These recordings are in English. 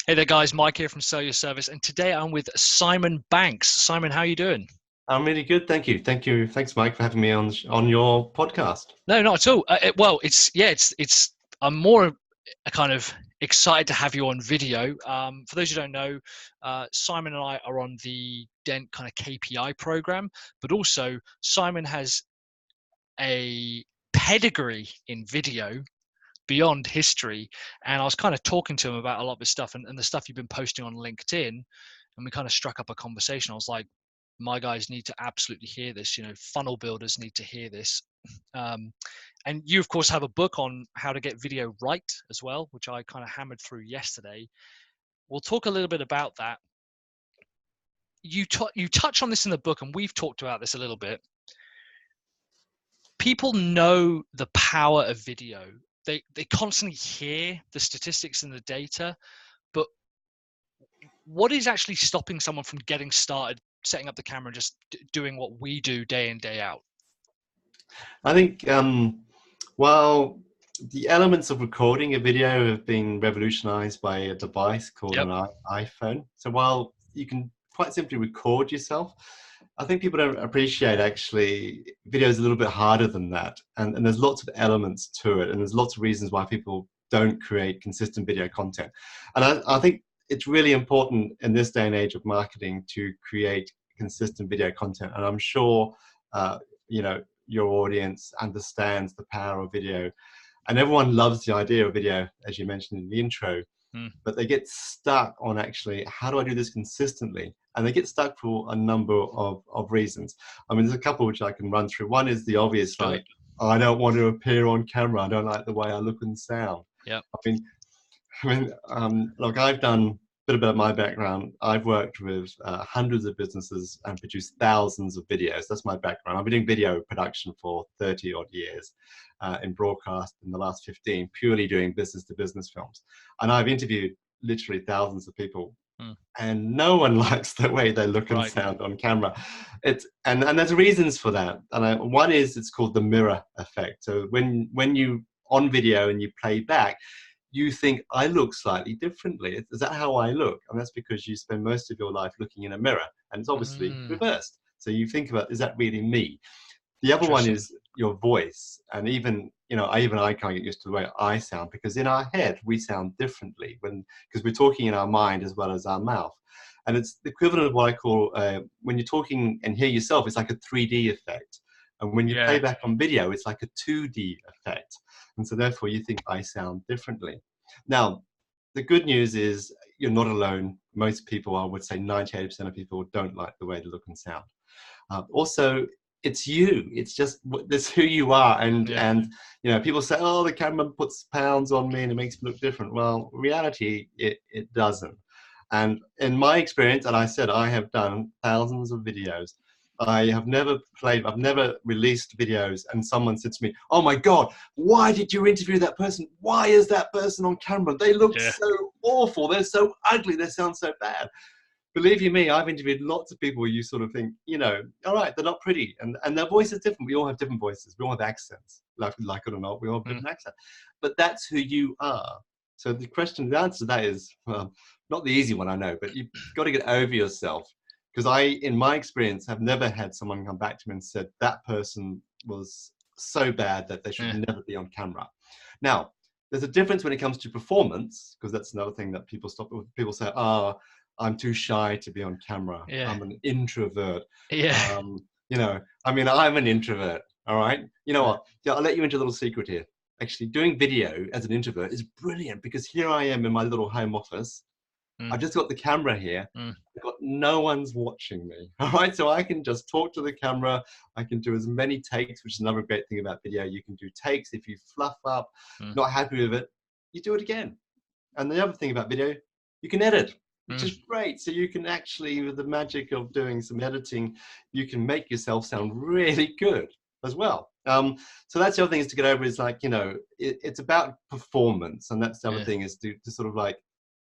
Hey there, guys. Mike here from Sell Your Service, and today I'm with Simon Banks. Simon, how are you doing? I'm really good, thank you. Thank you. Thanks, Mike, for having me on your podcast. No, not at all. Well, it's. I'm more kind of excited to have you on video. For those who don't know, Simon and I are on the Dent kind of KPI program, but also Simon has a pedigree in video beyond history. And I was kind of talking to him about a lot of his stuff and the stuff you've been posting on LinkedIn. And we kind of struck up a conversation. I was like, my guys need to absolutely hear this. Funnel builders need to hear this. Um, and you, of course, have a book on how to get video right as well, which I kind of hammered through yesterday. We'll talk a little bit about that. You touch on this in the book, and we've talked about this a little bit. People know the power of video. They constantly hear the statistics and the data, but what is actually stopping someone from getting started, setting up the camera, and just doing what we do day in, day out? I think, well, the elements of recording a video have been revolutionized by a device called Yep. an iPhone. So while you can quite simply record yourself, I think people don't appreciate actually video is a little bit harder than that. And there's lots of elements to it. And there's lots of reasons why people don't create consistent video content. And I think it's really important in this day and age of marketing to create consistent video content. And I'm sure, you know, your audience understands the power of video. And everyone loves the idea of video, as you mentioned in the intro, Mm. but they get stuck on actually, how do I do this consistently? And they get stuck for a number of reasons. I mean, there's a couple which I can run through. One is the obvious, Do it. like, I don't want to appear on camera. I don't like the way I look and sound. Yep. Look, I've done a bit about my background. I've worked with hundreds of businesses and produced thousands of videos. That's my background. I've been doing video production for 30 odd years in broadcast in the last 15, purely doing business to business films. And I've interviewed literally thousands of people. Mm. And no one likes the way they look and Right. sound on camera. And there's reasons for that. And one is it's called the mirror effect. So when you on video and you play back, you think I look slightly differently. Is that how I look? And that's because you spend most of your life looking in a mirror, and it's obviously Mm. reversed. So you think about, is that really me? The other one Interesting. is your voice. And even, I can't get used to the way I sound, because in our head, we sound differently because we're talking in our mind as well as our mouth. And it's the equivalent of what I call, when you're talking and hear yourself, it's like a 3D effect. And when you play Yeah. back on video, it's like a 2D effect. And so therefore you think I sound differently. Now, the good news is you're not alone. Most people, I would say 98% of people, don't like the way they look and sound. Also, it's you. It's just that's who you are. Yeah. And people say, oh, the camera puts pounds on me and it makes me look different. Well, reality, it doesn't. And in my experience, and I said I have done thousands of videos, I've never released videos and someone said to me, oh my God, why did you interview that person? Why is that person on camera? They look Yeah. so awful. They're so ugly. They sound so bad. Believe you me, I've interviewed lots of people where you sort of think, all right, they're not pretty. And their voice is different. We all have different voices. We all have accents. Like it or not, we all have Mm. different accents. But that's who you are. So the answer to that is, well, not the easy one, I know, but you've got to get over yourself. Because in my experience, have never had someone come back to me and said that person was so bad that they should Yeah. never be on camera. Now, there's a difference when it comes to performance, because that's another thing that people stop with. People say, oh, I'm too shy to be on camera. Yeah. I'm an introvert. Yeah. I'm an introvert. All right. You know Yeah. what? Yeah, I'll let you into a little secret here. Actually, doing video as an introvert is brilliant, because here I am in my little home office. Mm. I've just got the camera here. Mm. I've got no one's watching me. All right. So I can just talk to the camera. I can do as many takes, which is another great thing about video. You can do takes. If you fluff up, Mm. not happy with it, you do it again. And the other thing about video, you can edit, which Mm. is great. So you can actually, with the magic of doing some editing, you can make yourself sound really good as well. So that's the other thing is to get over is like, it's about performance. And that's the other Yeah. thing is to sort of like,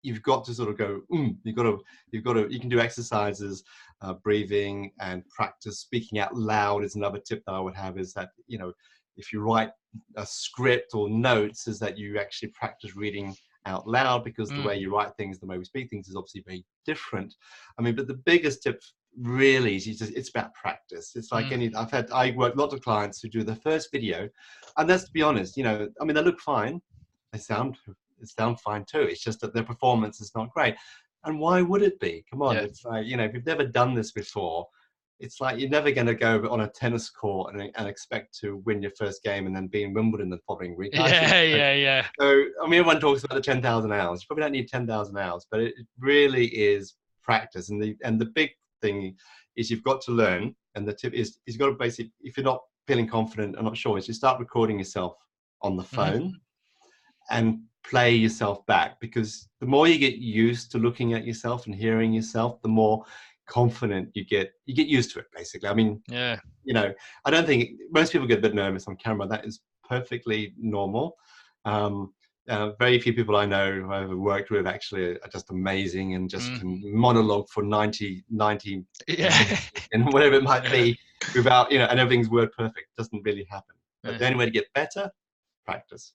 you've got to sort of go, you can do exercises, breathing and practice. Speaking out loud is another tip that I would have, is that, if you write a script or notes, is that you actually practice reading out loud, because the Mm. way you write things, the way we speak things is obviously very different. I mean, but the biggest tip really is it's about practice. It's like Mm. any, I work lots of clients who do the first video, and let's be honest, you know, I mean, they look fine, they sound fine too. It's just that their performance is not great. And why would it be? Come on, Yeah. it's like, you know, if you've never done this before, it's like you're never going to go on a tennis court and expect to win your first game and then be in Wimbledon the following week. I think Yeah, so. yeah, yeah. So, I mean, everyone talks about the 10,000 hours. You probably don't need 10,000 hours, but it really is practice. And the big thing is you've got to learn. And the tip is you've got to basically, if you're not feeling confident and not sure, is you start recording yourself on the Mhm. phone and play yourself back, because the more you get used to looking at yourself and hearing yourself, the more confident you get used to it, basically. I mean, Yeah. you know, I don't think most people get a bit nervous on camera. That is perfectly normal. um, very few people I know who I've worked with actually are just amazing and just Mm. can monologue for 90 Yeah. and whatever it might Yeah. be without, you know, and everything's word perfect. Doesn't really happen. But Yeah. the only way to get better, practice.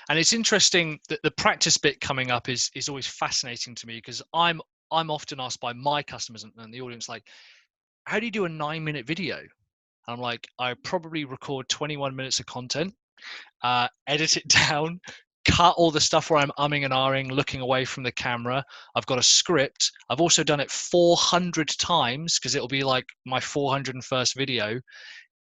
And it's interesting that the practice bit coming up is always fascinating to me, because I'm often asked by my customers and the audience, like, how do you do a 9-minute video? And I'm like, I probably record 21 minutes of content, edit it down, cut all the stuff where I'm umming and ahhing, looking away from the camera. I've got a script. I've also done it 400 times, because it'll be like my 401st video.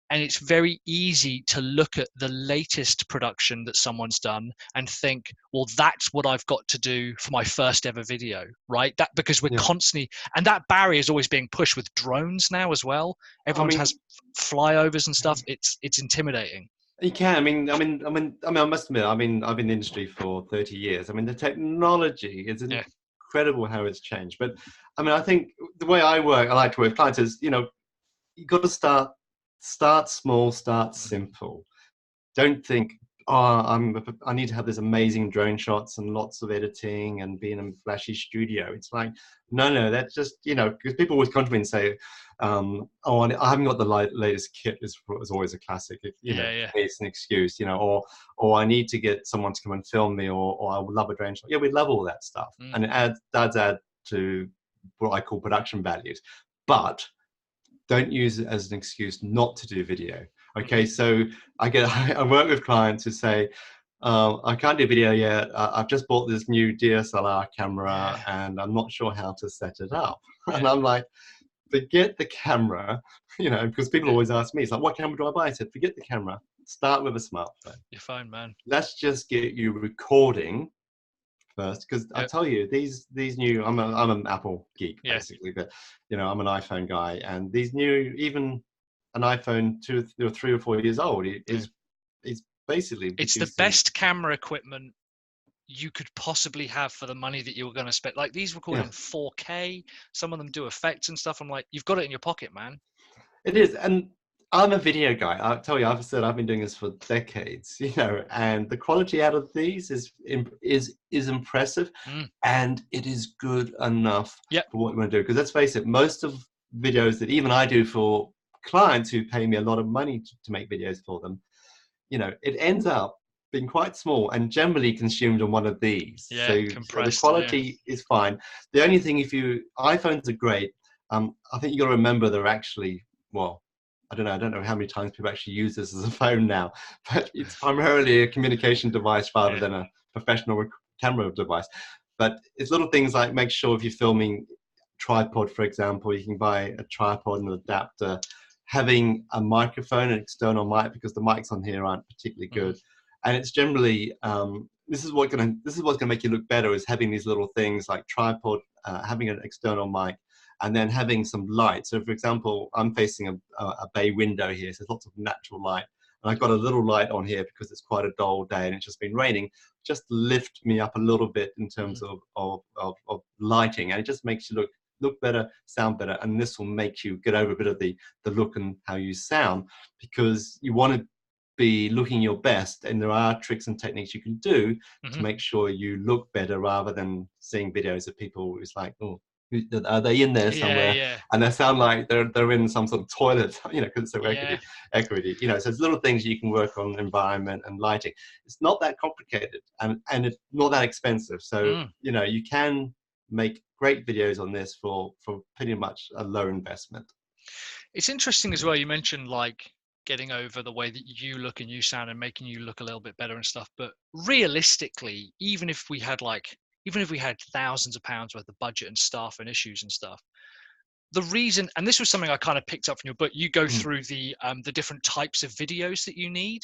And it's very easy to look at the latest production that someone's done and think, well, that's what I've got to do for my first ever video, right? That, because we're Yeah. constantly, and that barrier is always being pushed with drones now as well. Everyone mean, has flyovers and stuff. It's intimidating. You can. I must admit, I've been in the industry for 30 years. I mean, the technology is Yeah. incredible how it's changed. But I mean, I think the way I like to work with clients is, you know, you got to start small, start simple. Don't think, oh, I need to have this amazing drone shots and lots of editing and be in a flashy studio. It's like, no, that's just, you know, because people always come to me and say, oh, I haven't got the latest kit, is always a classic. You know, Yeah. Yeah. it's an excuse, you know, or I need to get someone to come and film me, or I would love a drone shot. Yeah, we love all that stuff. Mm. And it does add to what I call production values. But don't use it as an excuse not to do video. Okay, so I work with clients who say, I can't do video yet. I've just bought this new DSLR camera Yeah. and I'm not sure how to set it up. Yeah. And I'm like, forget the camera, you know, because people Yeah. always ask me, it's like, what camera do I buy? I said, forget the camera. Start with a smartphone. Your phone, man. Let's just get you recording first, because I Yeah. tell you, these new, I'm an Apple geek Yeah. basically, but you know, I'm an iPhone guy, and these new, even an iPhone 3 or 4 years old is basically It's the producing. best camera equipment you could possibly have for the money that you were going to spend. Like, these record in 4K. Some of them do effects and stuff. I'm like, you've got it in your pocket, man. It is, and I'm a video guy. I tell you, I've been doing this for decades, you know, and the quality out of these is impressive, and it is good enough for what you want to do. Because let's face it, most of videos that even I do for clients who pay me a lot of money to make videos for them, you know, it ends up being quite small and generally consumed on one of these. Yeah, So the quality is fine. The only thing, iPhones are great. I think you got to remember they're actually, well, I don't know how many times people actually use this as a phone now, but it's primarily a communication device rather than a professional camera device. But it's little things like, make sure if you're filming tripod, for example, you can buy a tripod and an adapter, having a microphone, an external mic, because the mics on here aren't particularly good. And it's generally, this is what's gonna make you look better, is having these little things like tripod, having an external mic, and then having some light. So for example, I'm facing a bay window here, so there's lots of natural light. And I've got a little light on here because it's quite a dull day and it's just been raining, just lift me up a little bit in terms of lighting. And it just makes you look better, sound better. And this will make you get over a bit of the look and how you sound, because you want to be looking your best, and there are tricks and techniques you can do to make sure you look better, rather than seeing videos of people who's like, oh, Are they in there Yeah, somewhere? yeah, And they sound like they're in some sort of toilet, because it's so yeah. equity. So it's little things you can work on, environment and lighting. It's not that complicated, and it's not that expensive. So Mm. you can make great videos on this for pretty much a low investment. It's interesting as well. You mentioned like getting over the way that you look and you sound and making you look a little bit better and stuff. But realistically, even if we had thousands of pounds worth of budget and staff and issues and stuff, the reason, and this was something I kind of picked up from your book, you go Mm. through the different types of videos that you need.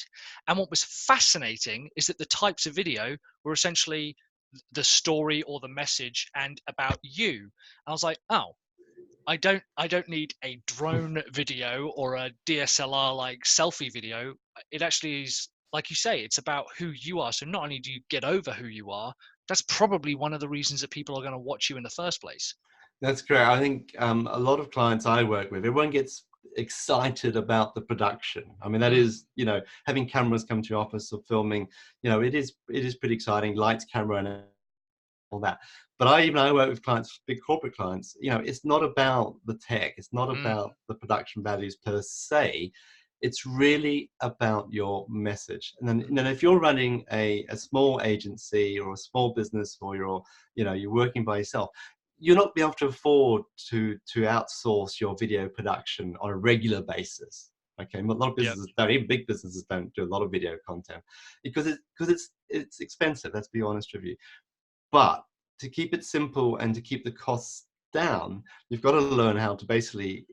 And what was fascinating is that the types of video were essentially the story or the message and about you. I was like, oh, I don't need a drone video or a DSLR like selfie video. It actually is, like you say, it's about who you are. So not only do you get over who you are, that's probably one of the reasons that people are going to watch you in the first place. That's correct. I think a lot of clients I work with, everyone gets excited about the production. I mean, that Mm, is, having cameras come to your office or filming, it is pretty exciting. Lights, camera, and all that. But I work with clients, big corporate clients. It's not about the tech. It's not mm, about the production values per se. It's really about your message. And then if you're running a small agency or a small business, or you're working by yourself, you're not be able to afford to outsource your video production on a regular basis. Okay, a lot of yep. businesses don't, even big businesses don't do a lot of video content because it's expensive. Let's be honest with you. But to keep it simple and to keep the costs down, you've got to learn how to basically,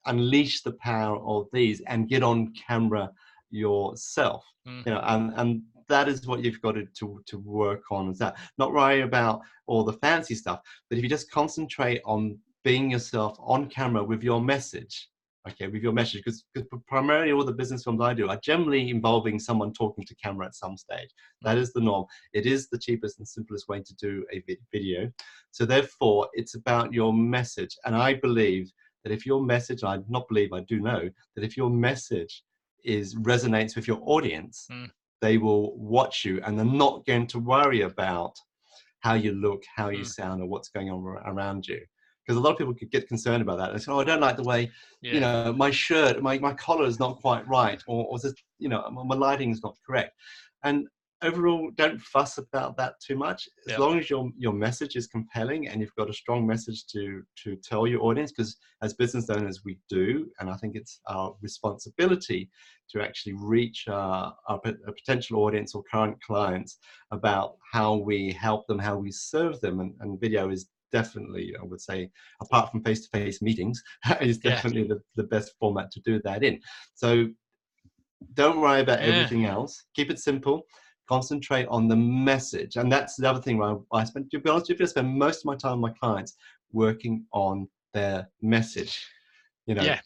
unleash the power of these and get on camera yourself. Mm, And that is what you've got to work on, is that not worry about all the fancy stuff, but if you just concentrate on being yourself on camera with your message, okay, with your message, because primarily all the business films I do are generally involving someone talking to camera at some stage. That mm, is the norm. It is the cheapest and simplest way to do a video. So therefore, it's about your message. And I believe that if your message, I not believe, I do know, that if your message resonates with your audience, mm, they will watch you and they're not going to worry about how you look, how you mm. sound, or what's going on around you. Because a lot of people could get concerned about that. They say, "Oh, I don't like the way, Yeah. my shirt, my collar is not quite right, or this, my lighting is not correct." And overall, don't fuss about that too much. As Yep. long as your message is compelling and you've got a strong message to tell your audience, because as business owners we do, and I think it's our responsibility to actually reach a potential audience or current clients about how we help them, how we serve them, and video is definitely, I would say, apart from face-to-face meetings, is Yeah. definitely the best format to do that in. So don't worry about Yeah. everything else. Keep it simple. Concentrate on the message. And that's the other thing where I spend, to be honest with you, I spend most of my time with my clients working on their message. You know, Yeah.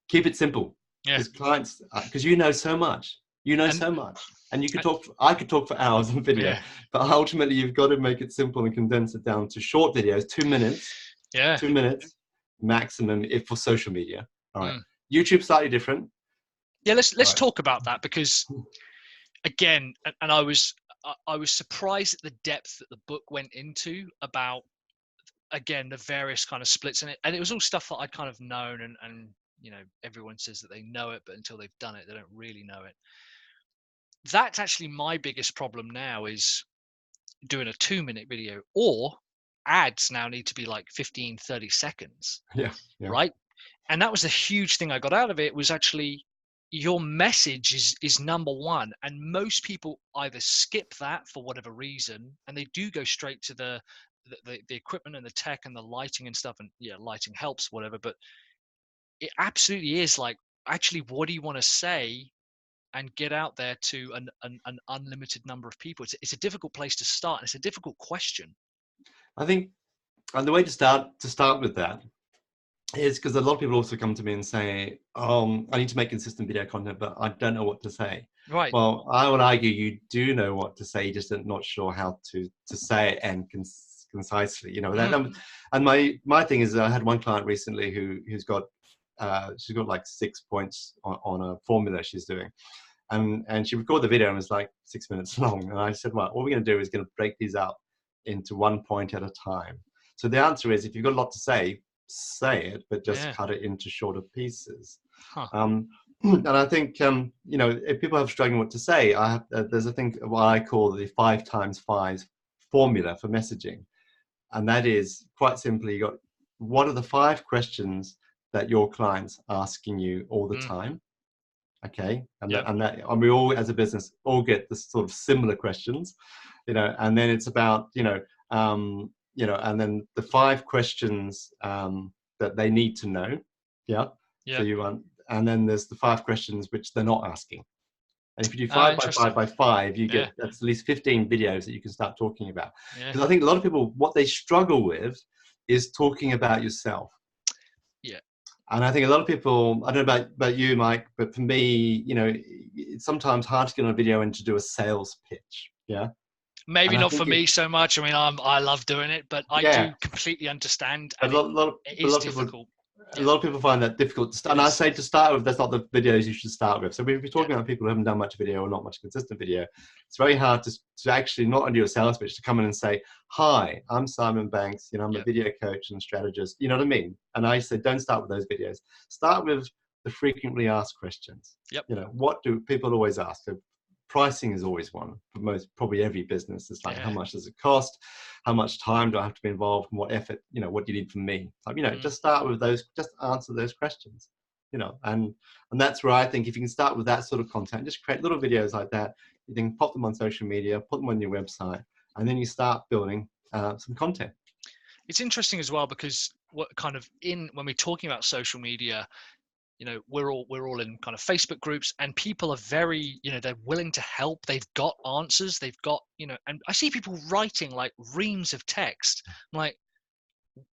keep it simple, Yeah. because clients, because you know so much. You know And so much. And you could uh, talk, I could talk for hours on video, yeah. but ultimately you've got to make it simple and condense it down to short videos, 2 minutes, Yeah. 2 minutes maximum if for social media. All right. Mm. YouTube slightly different. Yeah. All Let's right. talk about that because again, and I was surprised at the depth that the book went into about, again, the various kind of splits in it, and it was all stuff that I'd kind of known, and everyone says that they know it, but until they've done it they don't really know it. That's actually my biggest problem now, is doing a 2-minute video, or ads now need to be like 15-30 seconds, Yeah. Yeah. right? And that was the huge thing I got out of it, was actually your message is number one, and most people either skip that for whatever reason, and they do go straight to the equipment and the tech and the lighting and stuff, and yeah, lighting helps, whatever, but it absolutely is like, actually, what do you want to say, and get out there to an unlimited number of people. It's a difficult place to start, and it's a difficult question. I think, and the way to start with that is because a lot of people also come to me and say, I need to make consistent video content, but I don't know what to say. Right. Well, I would argue you do know what to say, you just are not sure how to say it and concisely. Mm, And my thing is, I had one client recently who's got she's got like 6 points on a formula she's doing, and she recorded the video and it was like 6 minutes long. And I said, well, what we're going to do is going to break these up into one point at a time. So the answer is, if you've got a lot to say it, but just Yeah. cut it into shorter pieces. Huh. And I think, if people have struggling what to say, there's a thing what I call the 5x5 formula for messaging. And that is quite simply, you got, what are the 5 questions that your clients are asking you all the time? Okay. And we all, as a business, all get this sort of similar questions, and then it's about, and then the 5 questions that they need to know. Yeah. So you want, and then there's the 5 questions which they're not asking. And if you do 5 by 5 by 5, you get at least 15 videos that you can start talking about. Because I think a lot of people, what they struggle with is talking about yourself. Yeah. And I think a lot of people, I don't know about you, Mike, but for me, it's sometimes hard to get on a video and to do a sales pitch. Yeah. Maybe not for me so much. I mean, I love doing it, but I do completely understand. And it is difficult. A lot of people find that difficult to start. And I say, to start with, that's not the videos you should start with. So we'll be talking about people who haven't done much video or not much consistent video. It's very hard to actually not only do a sales pitch, to come in and say, hi, I'm Simon Banks. I'm a video coach and strategist. You know what I mean? And I said, don't start with those videos. Start with the frequently asked questions. What do people always ask? So pricing is always one for probably every business. It's like, how much does it cost? How much time do I have to be involved? And what effort, what do you need from me? Like, just start with those, just answer those questions, and that's where I think if you can start with that sort of content, just create little videos like that. You can pop them on social media, put them on your website, and then you start building some content. It's interesting as well, because what kind of when we're talking about social media, we're all in kind of Facebook groups, and people are very, they're willing to help. They've got answers. They've got, and I see people writing like reams of text. I'm like,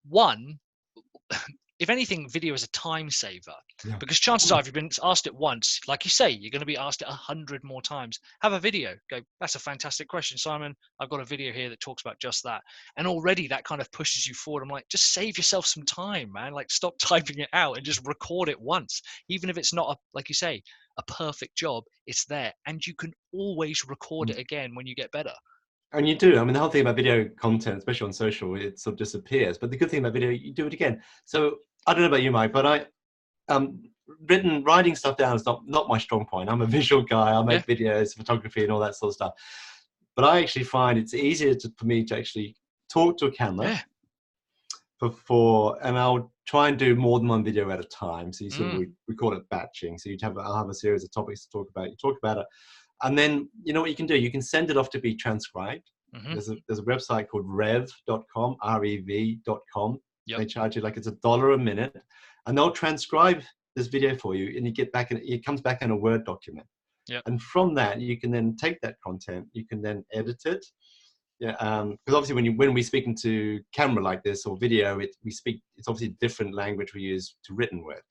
one, if anything, video is a time saver, because chances are, if you've been asked it once, like you say, you're going to be asked it 100 more times. Have a video. Go, that's a fantastic question, Simon. I've got a video here that talks about just that. And already that kind of pushes you forward. I'm like, just save yourself some time, man. Like, stop typing it out and just record it once. Even if it's not, like you say, a perfect job, it's there. And you can always record it again when you get better. And you do. I mean, the whole thing about video content, especially on social, it sort of disappears. But the good thing about video, you do it again. So I don't know about you, Mike, but writing stuff down is not my strong point. I'm a visual guy. I make videos, photography, and all that sort of stuff. But I actually find it's easier for me to actually talk to a camera and I'll try and do more than one video at a time. So you sort of, we call it batching. So I'll have a series of topics to talk about. You talk about it. And then, what you can do, you can send it off to be transcribed. There's a website called rev.com, rev.com. They charge you like it's $1 a minute, and they'll transcribe this video for you, and you get back, and it comes back in a Word document. And from that, you can then take that content, you can then edit it. Because obviously when we speak into camera like this or video, it's obviously a different language we use to written word.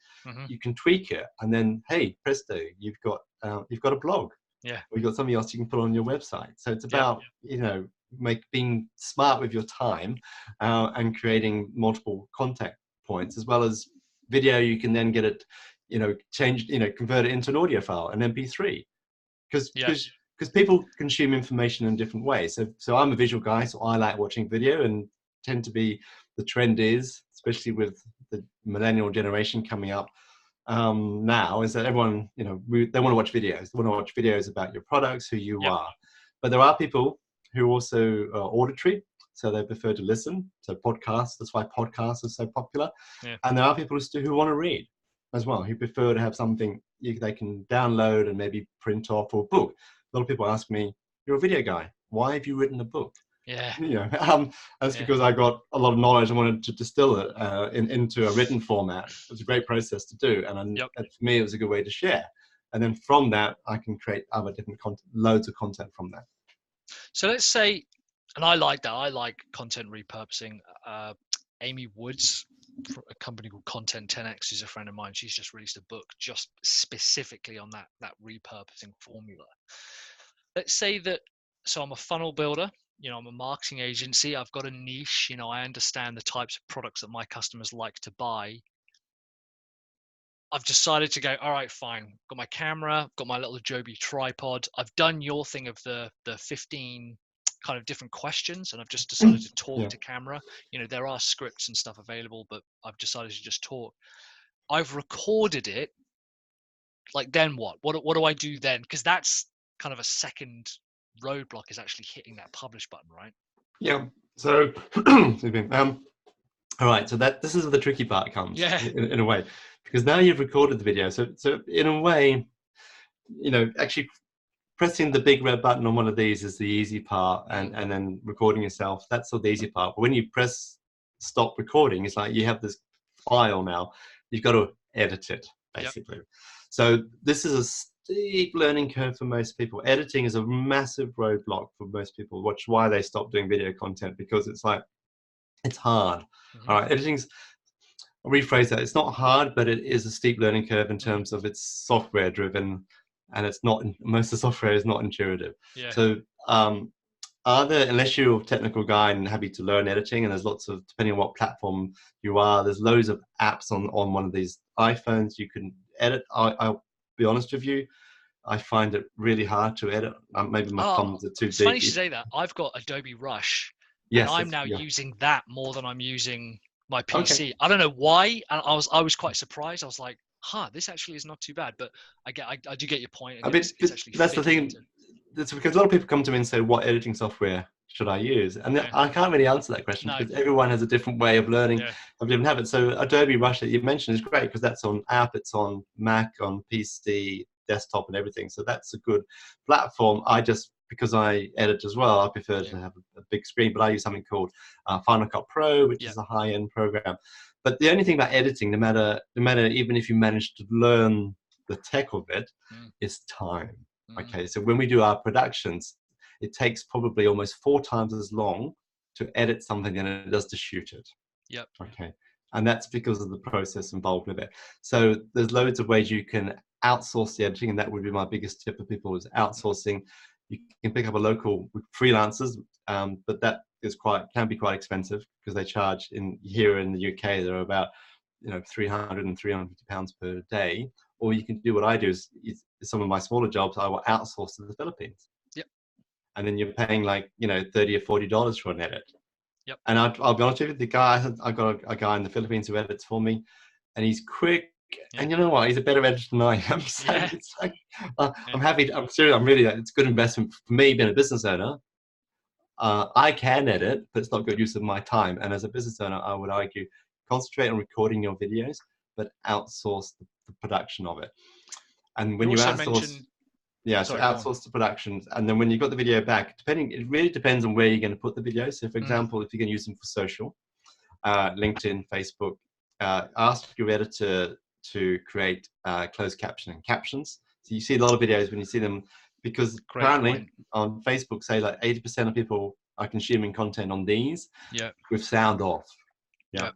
You can tweak it, and then, hey, presto, you've got a blog. Or you've got something else you can put on your website. So it's about, being smart with your time and creating multiple contact points, as well as video. You can then get it, convert it into an audio file, an MP3, because people consume information in different ways. So I'm a visual guy, so I like watching video, and tend to be, the trend is, especially with the millennial generation coming up, now, is that everyone, they want to watch videos. They want to watch videos about your products, who you are. But there are people who also are auditory, so they prefer to listen. So podcasts, that's why podcasts are so popular. And there are people who want to read as well, who prefer to have something they can download and maybe print off, or book. A lot of people ask me, you're a video guy, why have you written a book? That's because I got a lot of knowledge. I wanted to distill it into a written format. It was a great process to do, and for me, it was a good way to share. And then from that, I can create other different content, loads of content from that. So let's say, and I like that. I like content repurposing. Amy Woods, a company called Content 10X, is a friend of mine. She's just released a book just specifically on that repurposing formula. Let's say that. So I'm a funnel builder. I'm a marketing agency. I've got a niche. I understand the types of products that my customers like to buy. I've decided to go, all right, fine. Got my camera, got my little Joby tripod. I've done your thing of the 15 kind of different questions, and I've just decided to talk Yeah. to camera. You know, there are scripts and stuff available, but I've decided to just talk. I've recorded it. Like, then what? What do I do then? Because that's kind of a second roadblock, is actually hitting that publish button, right? Yeah. So, excuse me. All right. So this is where the tricky part comes, Yeah. in a way, because now you've recorded the video. So in a way, you know, actually pressing the big red button on one of these is the easy part, and then recording yourself, that's the easy part. But when you press stop recording, it's like you have this file now. You've got to edit it, basically. Yep. So this is a steep learning curve for most people. Editing is a massive roadblock for most people, which is why they stop doing video content, because it's like, it's hard. All right, editing's, I'll rephrase that. It's not hard, but it is a steep learning curve in terms of it's software driven, and it's not, most of the software is not intuitive. Yeah. So unless you're a technical guy and happy to learn editing, and there's lots of, depending on what platform you are, there's loads of apps on one of these iPhones you can edit. I'll be honest with you, I find it really hard to edit. Maybe my thumbs are too it's big. Funny you should say that. I've got Adobe Rush, and I'm now using that more than I'm using my PC. Okay. I don't know why, and I was quite surprised. I was like, this actually is not too bad. But I do get your point. It's actually, that's the thing. That's because a lot of people come to me and say, what editing software should I use? And I can't really answer that question, because everyone has a different way of learning, of different habits. So Adobe Rush that you mentioned is great, because that's on app, it's on Mac, on PC, desktop, and everything. So that's a good platform. Because I edit as well, I prefer to have a big screen, but I use something called Final Cut Pro, which is a high-end program. But the only thing about editing, no matter even if you manage to learn the tech of it, is time. Okay, so when we do our productions, it takes probably almost 4 times as long to edit something than it does to shoot it. Yep. Okay, and that's because of the process involved with it. So there's loads of ways you can outsource the editing, and that would be my biggest tip for people, is outsourcing. You can pick up a local freelancers, but that can be quite expensive, because they charge here in the UK, they're about 300 and 350 pounds per day. Or you can do what I do, is some of my smaller jobs I will outsource to the Philippines. Yep. And then you're paying like $30 or $40 for an edit. Yep. And I'll be honest with you, I've got a guy in the Philippines who edits for me, and he's quick. Yeah. And you know what? He's a better editor than I am. So it's like, I'm happy. I'm serious. It's a good investment for me being a business owner. I can edit, but it's not good use of my time. And as a business owner, I would argue, concentrate on recording your videos, but outsource the production of it. And when you outsource, outsource the production. And then when you got the video back, it really depends on where you're going to put the video. So for example, if you're going to use them for social, LinkedIn, Facebook, ask your editor to create closed captions. So you see a lot of videos when you see them, because apparently on Facebook, say like 80% of people are consuming content on these with sound off. Yeah.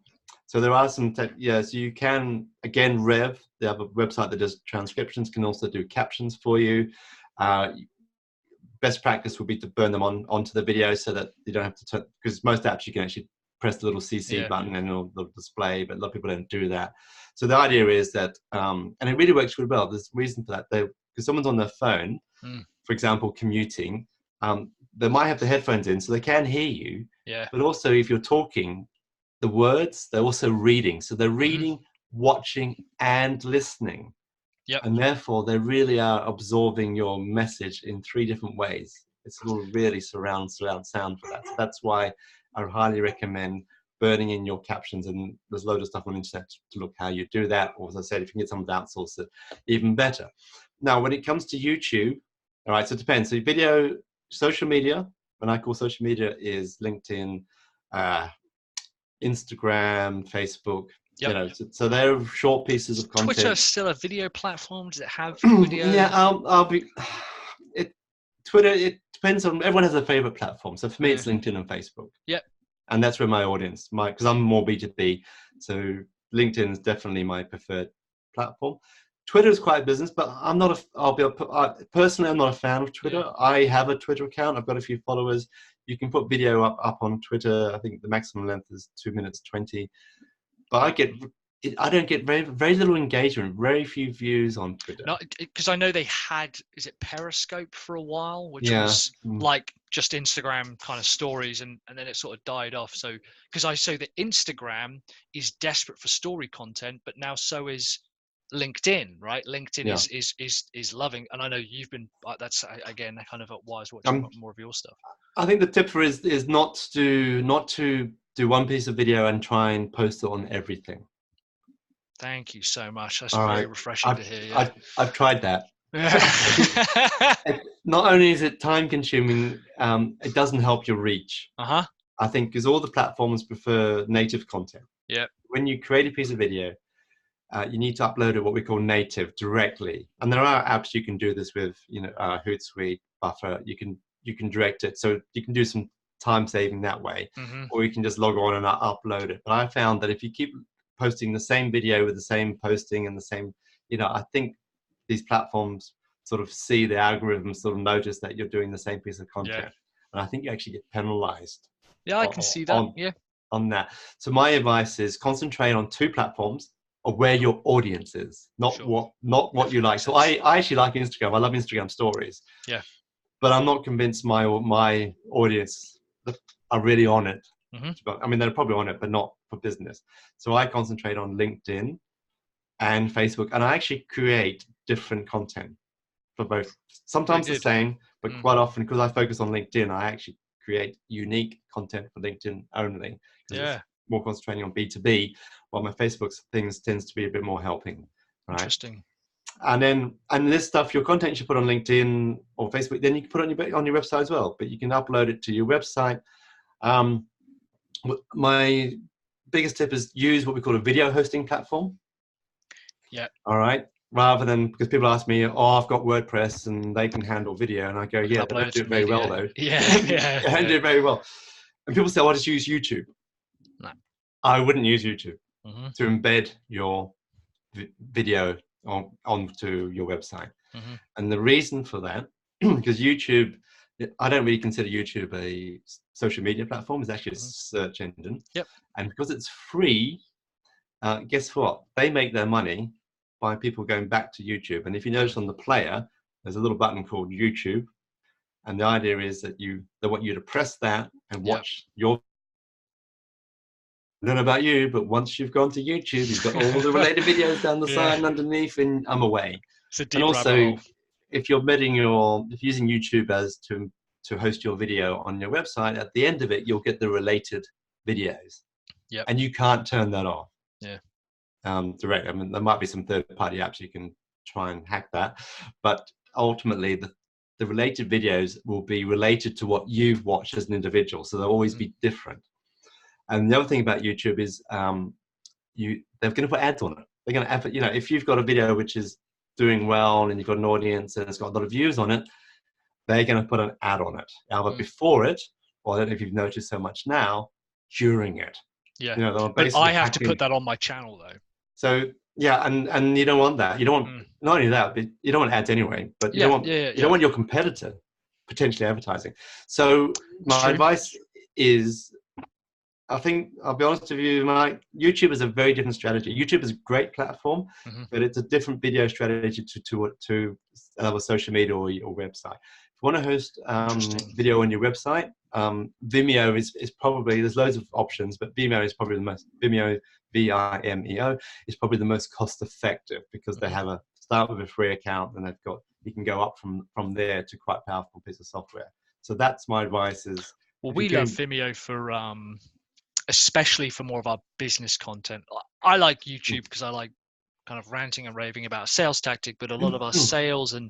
So there are some, so you can, again, Rev, they have a website that does transcriptions, can also do captions for you. Best practice would be to burn them onto the video, so that you don't have to, because most apps you can actually press the little CC button and it'll display, but a lot of people don't do that. So the idea is that, and it really works really well. There's a reason for that. Because someone's on their phone, for example, commuting, they might have the headphones in, so they can hear you. Yeah. But also, if you're talking, the words, they're also reading. So they're reading, watching, and listening. Yep. And therefore, they really are absorbing your message in 3 different ways. It's a little really surround sound for that. So that's why I highly recommend burning in your captions. And there's a load of stuff on the internet to look how you do that. Or as I said, if you can get someone to outsource it, even better. Now, when it comes to YouTube, all right, so it depends. So video, social media, when I call social media, is LinkedIn, Instagram, Facebook. Yep. So they're short pieces of content. Twitter still a video platform? Does it have video? Twitter, it depends on, everyone has a favorite platform. So for me, it's LinkedIn and Facebook. Yep. And that's where my audience, because I'm more B2B. So LinkedIn is definitely my preferred platform. Twitter is quite business, but personally, I'm not a fan of Twitter. Yeah. I have a Twitter account. I've got a few followers. You can put video up on Twitter. I think the maximum length is 2 minutes 20. But I get I don't get very little engagement, very few views on Twitter. Not because I know they had, is it Periscope for a while, which Yeah. was like just Instagram kind of stories, and then it sort of died off. So because I saw that Instagram is desperate for story content, but now so is LinkedIn, right? LinkedIn is loving, and I know you've been. That's again kind of why I was watching more of your stuff. I think the tip for is not to do one piece of video and try and post it on everything. Thank you so much. That's All very right. refreshing to hear. Yeah. I've tried that. Not only is it time consuming, it doesn't help your reach. I think because all the platforms prefer native content. Yeah. When you create a piece of video, you need to upload it what we call native directly. And there are apps you can do this with, Hootsuite, Buffer. You can direct it, so you can do some time saving that way, or you can just log on and upload it. But I found that if you keep posting the same video with the same posting and the same, I think these platforms sort of see the algorithms sort of notice that you're doing the same piece of content, and I think you actually get penalized. Yeah, I can see that. On that. So my advice is concentrate on 2 platforms of where your audience is, not what you like. So I actually like Instagram. I love Instagram stories. Yeah. But I'm not convinced my audience are really on it. I mean, they're probably on it, but not for business. So I concentrate on LinkedIn and Facebook, and I actually create different content for both. Sometimes the same, but quite often, because I focus on LinkedIn, I actually create unique content for LinkedIn only. Yeah. More concentrating on B2B, while my Facebook things tends to be a bit more helping. Right? Interesting. And this stuff, your content you should put on LinkedIn or Facebook, then you can put it on your website as well. But you can upload it to your website. My biggest tip is use what we call a video hosting platform. Yeah. All right. Rather than, because people ask me, I've got WordPress and they can handle video, and I go, yeah, they don't do it very well though. Yeah. They don't do it very well. And people say, I'll just use YouTube. No. I wouldn't use YouTube to embed your video onto your website. And the reason for that, because YouTube, I don't really consider YouTube a social media platform. It's actually a search engine. Yep. And because it's free, guess what? They make their money by people going back to YouTube. And if you notice on the player, there's a little button called YouTube. And the idea is that they want you to press that and watch your. I don't know about you, but once you've gone to YouTube, you've got all the related videos down the side and underneath, and I'm away. It's a deep and also, if you're using YouTube as to host your video on your website, at the end of it, you'll get the related videos. Yeah. And you can't turn that off. Yeah. Direct. I mean, there might be some third-party apps you can try and hack that, but ultimately, the related videos will be related to what you've watched as an individual, so they'll always be different. And the other thing about YouTube is they're going to put ads on it. They're going to, if you've got a video which is doing well and you've got an audience and it's got a lot of views on it, they're going to put an ad on it. Either before it, or I don't know if you've noticed so much now, during it. Yeah. But I have to put that on my channel though. So yeah, and you don't want that. You don't want not only that, but you don't want ads anyway. But you don't want your competitor potentially advertising. So my advice is, I think, I'll be honest with you, Mike, YouTube is a very different strategy. YouTube is a great platform, but it's a different video strategy to another social media or website. If you want to host video on your website, Vimeo is probably, there's loads of options, but Vimeo is probably the most, Vimeo, Vimeo, is probably the most cost effective, because they have start with a free account, and you can go up from there to quite a powerful piece of software. So that's my advice is. Well, we love Vimeo for, especially for more of our business content. I like YouTube because I like kind of ranting and raving about a sales tactic, but a lot of our sales and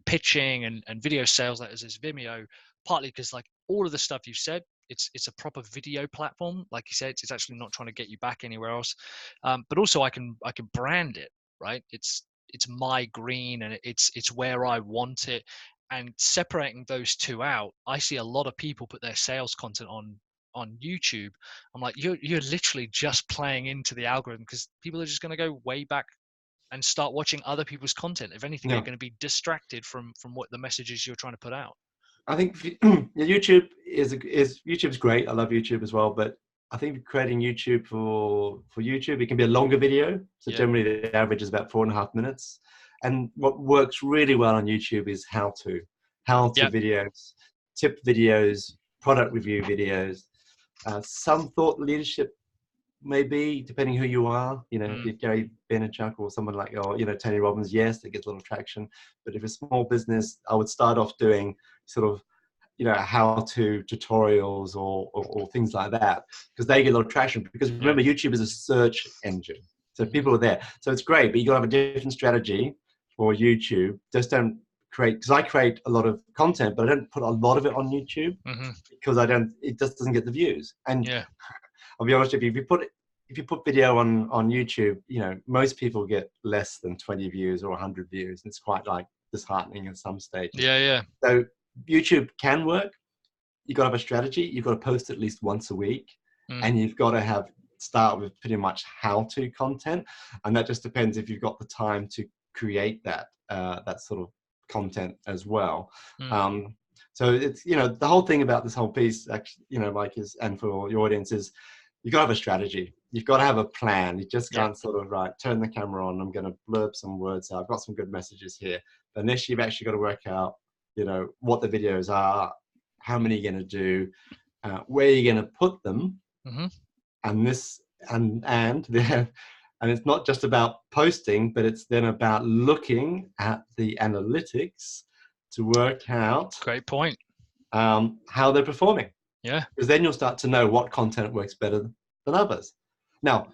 pitching and video sales letters is Vimeo, partly because like all of the stuff you said, it's a proper video platform. Like you said, it's actually not trying to get you back anywhere else. But also I can brand it, right? It's my green, and it's where I want it. And separating those two out, I see a lot of people put their sales content on YouTube. I'm like, you're literally just playing into the algorithm, because people are just going to go way back and start watching other people's content. If anything, they're going to be distracted from what the messages you're trying to put out. I think YouTube YouTube's great. I love YouTube as well, but I think creating YouTube for YouTube, it can be a longer video. So Yeah. generally the average is about 4.5 minutes. And what works really well on YouTube is how-to Yeah. videos, tip videos, product review videos, some thought leadership, maybe depending who you are. You know, if you're Gary Vaynerchuk or someone like, or Tony Robbins, yes, that gets a lot of traction. But if it's a small business, I would start off doing sort of how-to tutorials or things like that, because they get a lot of traction. Because remember, YouTube is a search engine, so people are there. So it's great, but you got to have a different strategy for YouTube. Just don't create, because I create a lot of content, but I don't put a lot of it on YouTube because it just doesn't get the views. And I'll be honest with you, if you put video on YouTube, most people get less than 20 views or 100 views. It's quite like disheartening at some stages. So YouTube can work. You've got to have a strategy. You've got to post at least once a week, and you've got to start with pretty much how-to content, and that just depends if you've got the time to create that sort of content as well. So it's the whole thing about this whole piece, actually, Mike, is, and for your audience, is you've got to have a strategy. You've got to have a plan. You just can't sort of turn the camera on. I'm going to blurb some words out. I've got some good messages here. But initially, you've actually got to work out what the videos are, how many you're going to do, where you're going to put them, and it's not just about posting, but it's then about looking at the analytics to work out. Great point. How they're performing. Yeah. Because then you'll start to know what content works better than others. Now,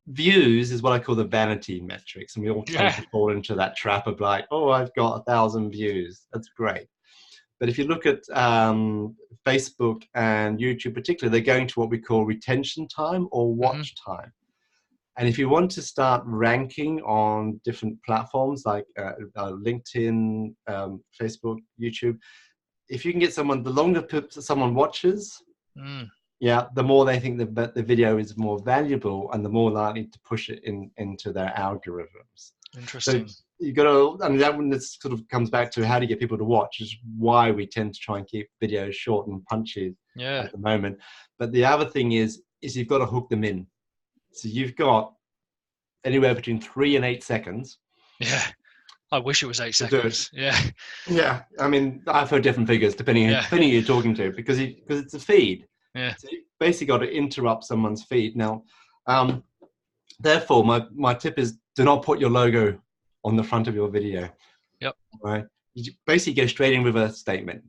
views is what I call the vanity metrics, and we all tend to fall into that trap of like, oh, I've got 1,000 views. That's great. But if you look at Facebook and YouTube particularly, they're going to what we call retention time or watch time. And if you want to start ranking on different platforms like LinkedIn, Facebook, YouTube, if you can get someone, the longer someone watches, the more they think that the video is more valuable, and the more likely to push it into their algorithms. Interesting. So you got to, I mean, that one, this sort of comes back to how to get people to watch, is why we tend to try and keep videos short and punchy at the moment. But the other thing is you've got to hook them in. So you've got anywhere between 3 and 8 seconds. Yeah. I wish it was 8 seconds. Yeah. I mean, I've heard different figures depending on who you're talking to, because it's a feed. Yeah. So you basically got to interrupt someone's feed. Now, therefore, my tip is, do not put your logo on the front of your video. Yep. Right. You basically go straight in with a statement.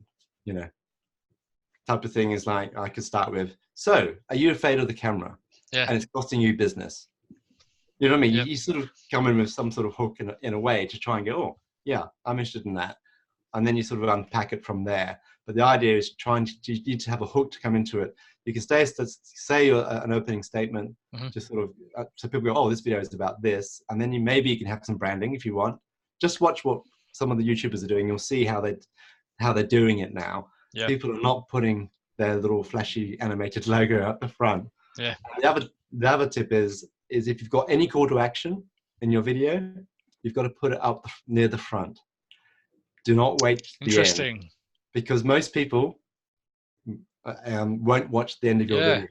Type of thing is like, I could start with, so are you afraid of the camera? Yeah. And it's costing you business. You know what I mean? Yep. You sort of come in with some sort of hook in a way to try and go, oh, yeah, I'm interested in that. And then you sort of unpack it from there. But the idea is you need to have a hook to come into it. You can say an opening statement, just sort of, so people go, oh, this video is about this. And then maybe you can have some branding if you want. Just watch what some of the YouTubers are doing. You'll see how they're doing it now. Yeah. People are not putting their little flashy animated logo at the front. Yeah. The other tip is if you've got any call to action in your video, you've got to put it up near the front. Do not wait to the end, because most people won't watch the end of your video.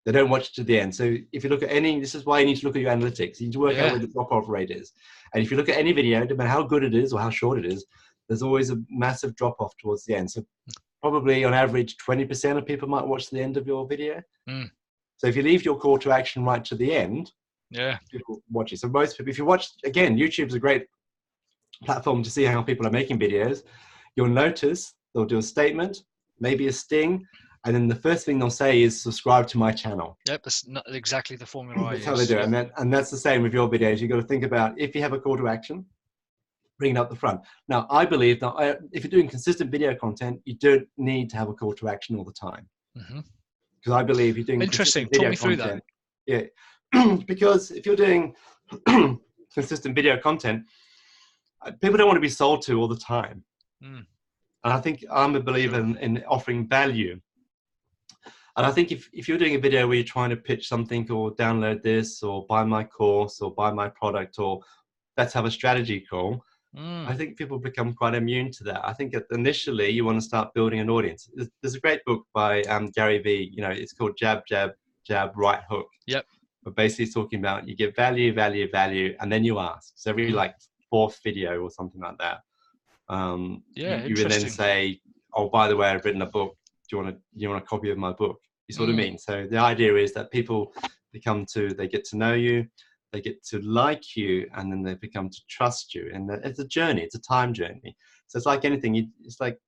They don't watch to the end. So if you look at this is why you need to look at your analytics. You need to work out where the drop-off rate is. And if you look at any video, no matter how good it is or how short it is, there's always a massive drop-off towards the end. So probably on average, 20% of people might watch the end of your video. So if you leave your call to action right to the end, people watch it. So most people, if you watch, again, YouTube's a great platform to see how people are making videos. You'll notice they'll do a statement, maybe a sting, and then the first thing they'll say is subscribe to my channel. Yep, that's not exactly the formula I use. That's how they do it. And that's the same with your videos. You've got to think about, if you have a call to action, bring it up the front. Now, I believe that if you're doing consistent video content, you don't need to have a call to action all the time. Because I believe you're doing interesting. Talk me through that. Yeah, because if you're doing consistent video content, people don't want to be sold to all the time. And I think I'm a believer in offering value. And I think if you're doing a video where you're trying to pitch something, or download this, or buy my course, or buy my product, or let's have a strategy call, Mm. I think people become quite immune to that. I think initially you want to start building an audience. There's a great book by Gary Vee. It's called Jab, Jab, Jab, Right Hook. Yep. But basically, it's talking about you give value, value, value, and then you ask. So every Mm. like fourth video or something like that, Yeah, you would then interesting. say, "Oh, by the way, I've written a book. Do you want a copy of my book?" You see what I Mm. mean? So the idea is that people they get to know you, they get to like you, and then they become to trust you. And it's a journey. It's a time journey. So it's like anything. It's like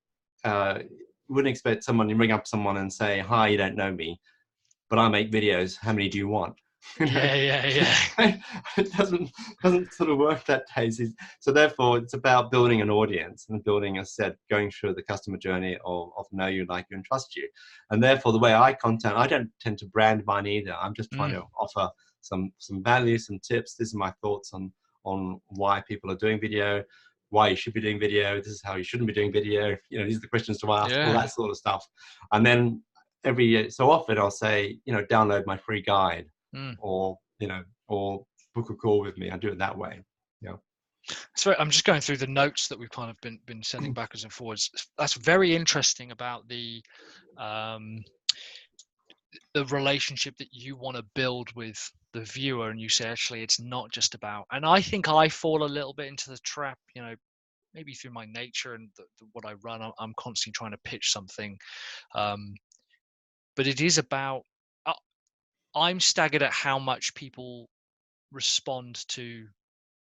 you wouldn't expect someone you ring up someone and say, "Hi, you don't know me, but I make videos. How many do you want?" You know, Yeah, yeah, yeah. it doesn't sort of work that daisy. So therefore, it's about building an audience and building, as I said, going through the customer journey of know you, like you, and trust you. And therefore, the way I content, I don't tend to brand mine either. I'm just trying Mm. to offer some value, some tips. This is my thoughts on why people are doing video, why you should be doing video. This is how you shouldn't be doing video. These are the questions to ask, all Yeah. that sort of stuff. And then every so often I'll say, download my free guide, Mm. or book a call with me. I do it that way. Yeah. So I'm just going through the notes that we've kind of been sending backwards and forwards. That's very interesting about um, the relationship that you want to build with the viewer, and you say actually it's not just about. And I think I fall a little bit into the trap, maybe through my nature and what I run. I'm constantly trying to pitch something, um, but it is about. Uh, I'm staggered at how much people respond to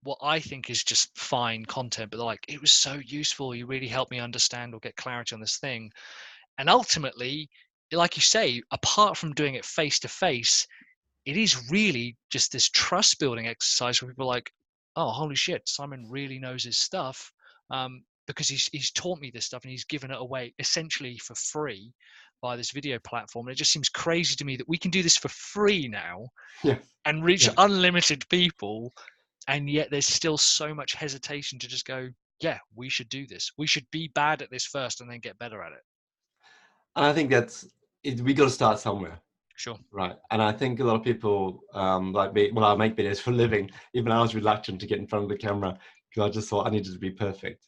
what I think is just fine content, but they're like, it was so useful. You really helped me understand or get clarity on this thing. And ultimately, like you say, apart from doing it face to face, it is really just this trust building exercise where people are like, oh, holy shit, Simon really knows his stuff, because he's taught me this stuff and he's given it away essentially for free by this video platform. And it just seems crazy to me that we can do this for free now Yeah. and reach Yeah. unlimited people, and yet there's still so much hesitation to just go, yeah, we should do this. We should be bad at this first and then get better at it. And I think that's it. We got to start somewhere. Sure. Right. And I think a lot of people, like me, well, I make videos for a living. Even I was reluctant to get in front of the camera because I just thought I needed to be perfect.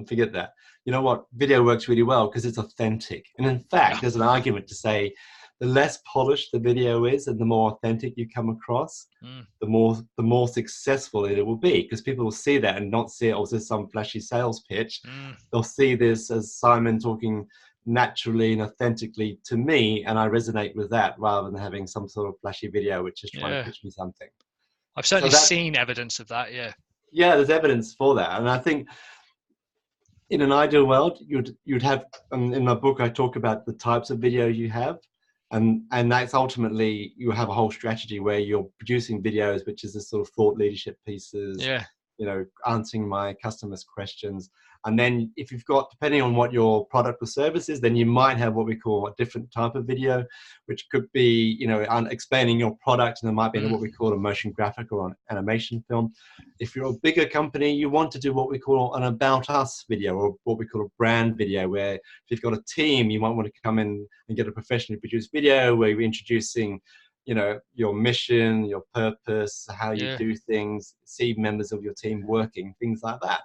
Forget that. You know what? Video works really well because it's authentic. And in Yeah. fact, there's an argument to say the less polished the video is and the more authentic you come across, Mm. the more successful it will be, because people will see that and not see it as some flashy sales pitch. Mm. They'll see this as Simon talking naturally and authentically to me, and I resonate with that rather than having some sort of flashy video which is trying to Yeah. pitch me something. I've So certainly that, seen evidence of that. Yeah. yeah, there's evidence for that. And I think in an ideal world, you'd have, in my book I talk about the types of video you have, and that's ultimately you have a whole strategy where you're producing videos which is this sort of thought leadership pieces, Yeah. answering my customers' questions. And then if you've got, depending on what your product or service is, then you might have what we call a different type of video, which could be, explaining your product, and there might be Mm. what we call a motion graphic or an animation film. If you're a bigger company, you want to do what we call an about us video, or what we call a brand video, where if you've got a team, you might want to come in and get a professionally produced video where you're introducing your mission, your purpose, how you Yeah. do things, see members of your team working, things like that.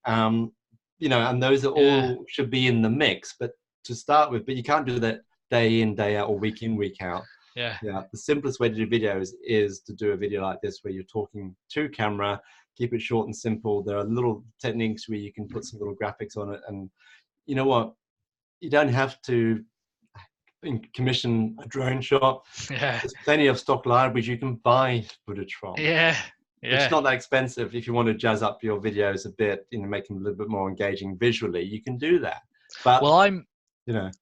And those are Yeah. all should be in the mix, but to start with, but you can't do that day in, day out, or week in, week out. Yeah. Yeah, the simplest way to do videos is to do a video like this where you're talking to camera, keep it short and simple. There are little techniques where you can put some little graphics on it, and you know what, you don't have to commission a drone shot. Yeah. There's plenty of stock libraries you can buy footage from. Yeah. It's Yeah. not that expensive. If you want to jazz up your videos a bit, make them a little bit more engaging visually, you can do that. But Well, start.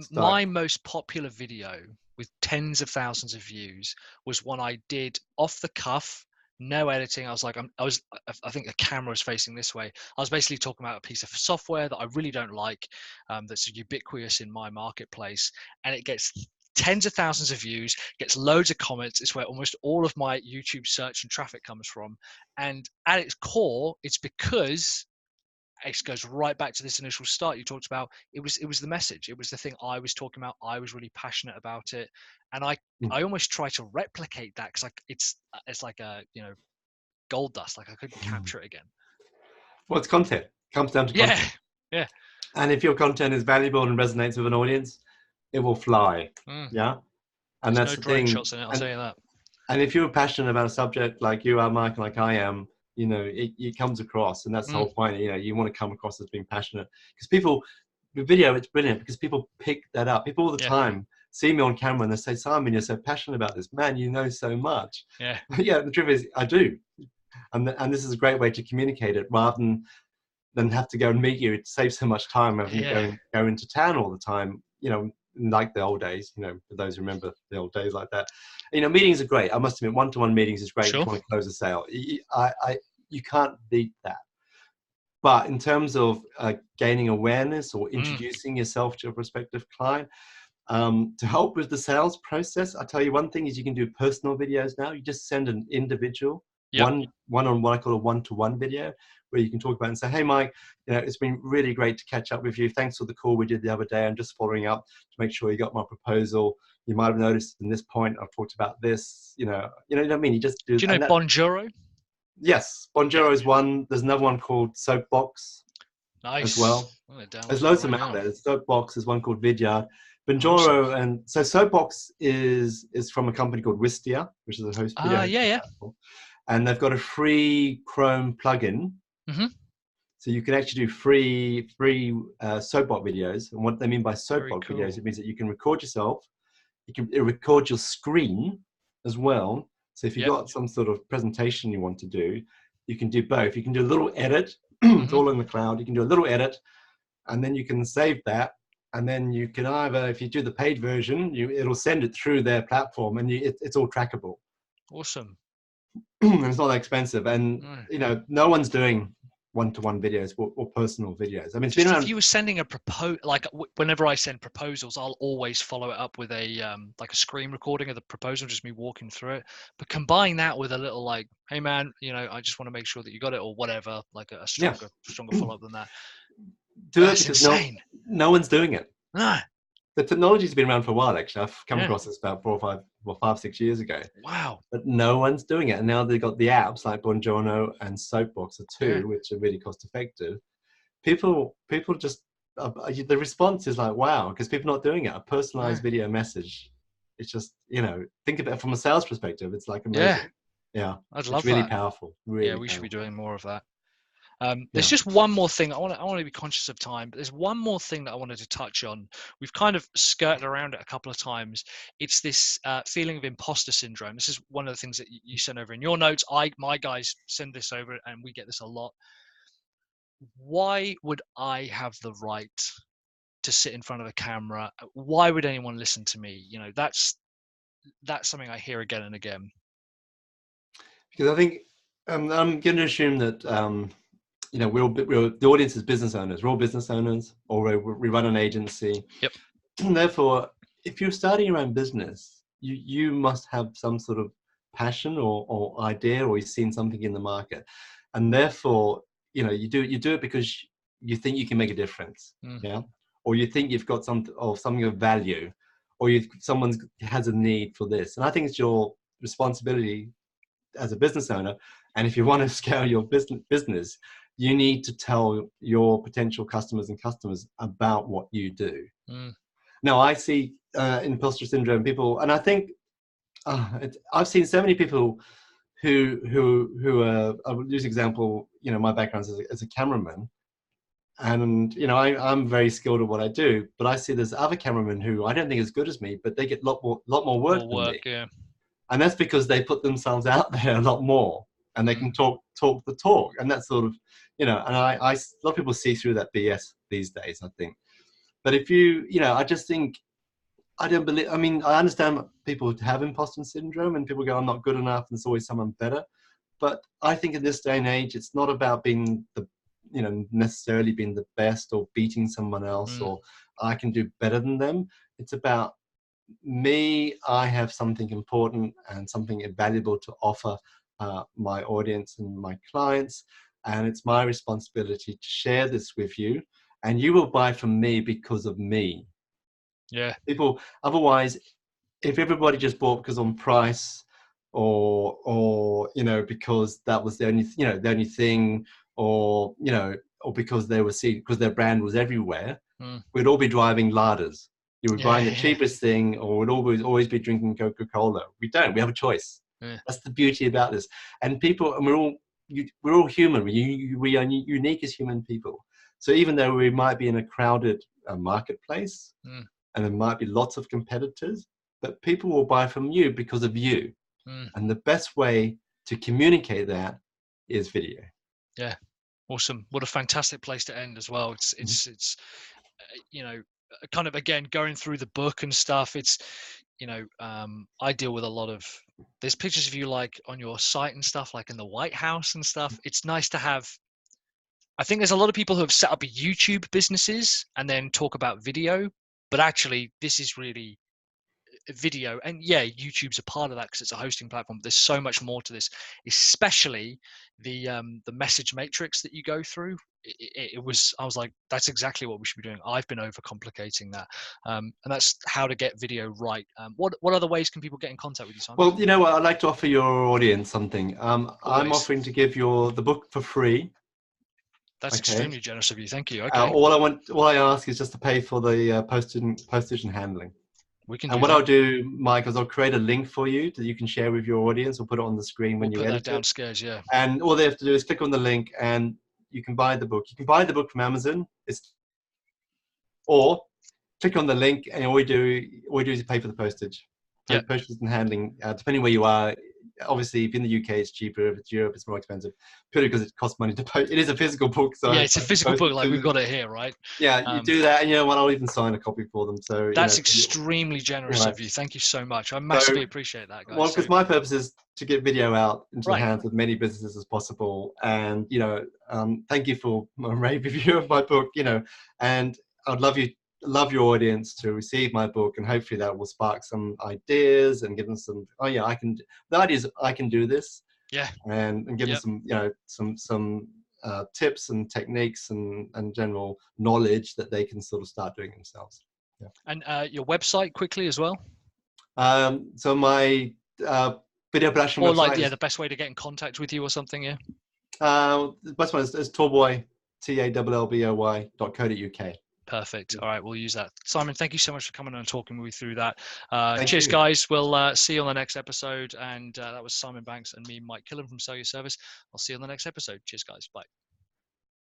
my most popular video with tens of thousands of views was one I did off the cuff, no editing. I was like, I think the camera was facing this way. I was basically talking about a piece of software that I really don't like, that's ubiquitous in my marketplace, and it gets tens of thousands of views, gets loads of comments. It's where almost all of my YouTube search and traffic comes from. And at its core, it's because it goes right back to this initial start you talked about. It was the message. It was the thing I was talking about. I was really passionate about it, and I almost try to replicate that because it's like a gold dust. Like I couldn't capture it again. Well, it's content. It comes down to Yeah, content. yeah. And if your content is valuable and resonates with an audience, it will fly. Mm. Yeah. And There's that's no the drone thing. shots in it, I'll tell you that. And if you're passionate about a subject like you are, Mike, like I am, you know, it comes across. And that's the Mm. whole point. You know, you want to come across as being passionate because people, the video, it's brilliant because people pick that up. People all the Yeah, time see me on camera and they say, Simon, you're so passionate about this. Man, you know so much. yeah, Yeah, the truth is, I do. And this is a great way to communicate it rather than have to go and meet you. It saves so much time having to yeah. go into town all the time, you know, like the old days, you know, for those who remember the old days like that. You know, meetings are great. I must admit, one-to-one meetings is great if Sure. you want to close a sale. You can't beat that. But in terms of gaining awareness or introducing yourself to a prospective client, to help with the sales process, I tell you one thing is you can do personal videos now. You just send an individual Yep. one on what I call a one-to-one video, where you can talk about and say, hey, Mike, you know, it's been really great to catch up with you. Thanks for the call we did the other day. I'm just following up to make sure you got my proposal. You might have noticed in this point, I've talked about this, you know what I mean? You just do. Do you know Bonjoro? Yes. Bonjoro Yeah. is one. There's another one called Soapbox Nice. as well. There's loads of them out there. There's Soapbox, there's one called Vidyard. Bonjoro, awesome. and so Soapbox is from a company called Wistia, which is a video hosting Yeah. platform. And they've got a free Chrome plugin. Mm-hmm. So you can actually do free Soapbox videos. And what they mean by Soapbox cool. videos, it means that you can record yourself. It records your screen as well. So if you've got some sort of presentation you want to do, you can do both. You can do a little edit. It's all in the cloud. You can do a little edit, and then you can save that. And then you can either, if you do the paid version, it'll send it through their platform, and it's all trackable. Awesome. And it's not that expensive, and you know, no one's doing one-to-one videos or personal videos. I mean, it's been around. If you were sending a like whenever I send proposals, I'll always follow it up with a like a screen recording of the proposal, just me walking through it. But combine that with a little like, hey man, you know, I just want to make sure that you got it, or whatever, like a stronger follow up than that. That's insane. No one's doing it. No. The technology's been around for a while, actually. I've come across this about 5, 6 years ago. Wow. But no one's doing it. And now they've got the apps like Bonjoro and Soapbox are two, which are really cost effective. People just, the response is like, wow, because people are not doing it. A personalized video message. It's just, you know, think of it from a sales perspective. It's like amazing. Yeah. I'd love really that. Powerful. Really we should be doing more of that. Yeah. There's just one more thing. I want to be conscious of time, but there's one more thing that I wanted to touch on. We've kind of skirted around it a couple of times. It's this feeling of imposter syndrome. This is one of the things that you sent over in your notes. My guys send this over, and we get this a lot. Why would I have the right to sit in front of a camera? Why would anyone listen to me? You know, that's something I hear again and again. Because I think I'm going to assume that you know, we're the audience is business owners. We're all business owners, or we run an agency. Yep. And therefore, if you're starting your own business, you must have some sort of passion or idea, or you've seen something in the market, and therefore, you know, you do it because you think you can make a difference, yeah, or you think you've got something of value, or someone has a need for this. And I think it's your responsibility as a business owner, and if you want to scale your business, you need to tell your potential customers about what you do. Now, I see imposter syndrome people, and I think I've seen so many people who I'll use example. You know, my background as a cameraman, and you know, I'm very skilled at what I do, but I see there's other cameramen who I don't think are as good as me, but they get a lot more work than me. Yeah. And that's because they put themselves out there a lot more, and they can talk the talk, and that's sort of, you know, and a lot of people see through that BS these days, I think. But if you know, I just think, I don't believe, I mean, I understand people have imposter syndrome and people go, I'm not good enough, and there's always someone better. But I think in this day and age, it's not about being necessarily being the best or beating someone else or I can do better than them. It's about me. I have something important and something valuable to offer my audience and my clients, and it's my responsibility to share this with you, and you will buy from me because of me. Yeah. People, otherwise, if everybody just bought because on price or you know, because that was the only thing, or or because they were seen, because their brand was everywhere, Mm. we'd all be driving Ladas. You would Yeah, buying the yeah, cheapest thing, or would always be drinking Coca-Cola. We don't. We have a choice. yeah. That's the beauty about this. And people, and we're all human. We are unique as human people. So even though we might be in a crowded marketplace, Mm. and there might be lots of competitors, but people will buy from you because of you. Mm. And the best way to communicate that is video. Yeah, awesome. What a fantastic place to end as well. It's kind of, again, going through the book and stuff. It's I deal with a lot of, there's pictures of you like on your site and stuff, like in the White House and stuff. It's nice to have. I think there's a lot of people who have set up YouTube businesses and then talk about video, but actually this is really video. And yeah, YouTube's a part of that because it's a hosting platform. There's so much more to this, especially the message matrix that you go through. I was like, that's exactly what we should be doing. I've been overcomplicating that, and that's how to get video right. What other ways can people get in contact with you, Simon? Well, you know what, I'd like to offer your audience something. I'm Always. offering to give the book for free. That's Okay. extremely generous of you. Thank you. Okay. All I ask is just to pay for the postage and handling. We can And do what that. I'll do, Mike, is I'll create a link for you that you can share with your audience, or put it on the screen when We'll you put edit that downstairs. Yeah. And all they have to do is click on the link, and you can buy the book. You can buy the book from Amazon, or click on the link, and all you do is pay for the postage. Yeah. Postage and handling, depending where you are. Obviously, if in the UK, it's cheaper. If it's Europe, it's more expensive, purely because it costs money to post. It is a physical book, so yeah, it's a physical book. Like we've got it here, right? Yeah, you do that, and you know what? I'll even sign a copy for them. So that's extremely generous of you. Thank you so much. I massively appreciate that, guys. Well, because my purpose is to get video out into Right. the hands of many businesses as possible, and thank you for my rave review of my book. And I'd love your audience to receive my book, and hopefully that will spark some ideas and give them some. Oh yeah, the idea is I can do this. Yeah. And give them some tips and techniques and general knowledge that they can sort of start doing themselves. Yeah. And your website quickly as well. So my video production website. Or like, the best way to get in contact with you or something. Yeah. The best one is Tallboy, TALLBOY.co.uk. Perfect. All right, we'll use that. Simon, thank you so much for coming on and talking me through that. Cheers, guys. We'll see you on the next episode. And that was Simon Banks and me, Mike Killen from Sell Your Service. I'll see you on the next episode. Cheers, guys. Bye.